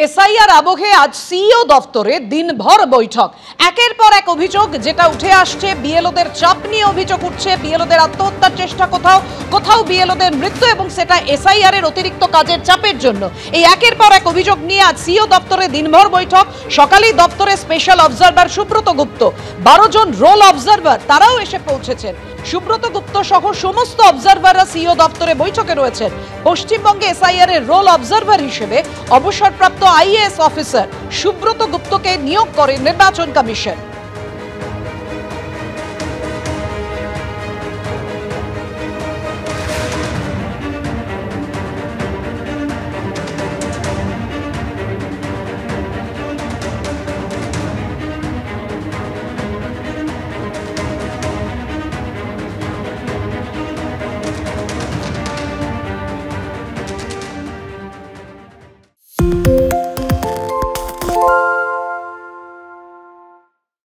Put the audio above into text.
SIR আবহে আজ CEO দপ্তরে দিনভর বৈঠক। একের পর এক অভিযোগ যেটা উঠে আসছে, বিএলওদের চাপ নিয়ে অভিযোগ উঠছে, বিএলওদের আত্মহত্যার চেষ্টা কোথাও কোথাও বিএলওদের মৃত্যু, এবং সেটা এসআইআর এর অতিরিক্ত কাজের চাপের জন্য। এই একের পর এক অভিযোগ নিয়ে আজ সিইও দপ্তরে দিনভর বৈঠক। সকালেই দপ্তরে স্পেশাল অবজারভার সুব্রত গুপ্ত, 12 জন রোল অবজারভার তারাও এসে পৌঁছেছেন। সুব্রত গুপ্ত সহ সমস্ত অবজারভাররা সিইও দপ্তরে বৈঠকে রয়েছেন। পশ্চিমবঙ্গে এসআইআর এর রোল অবজারভার হিসেবে অবসরপ্রাপ্ত আইএএস অফিসার সুব্রত গুপ্তকে নিয়োগ করে নির্বাচন কমিশন।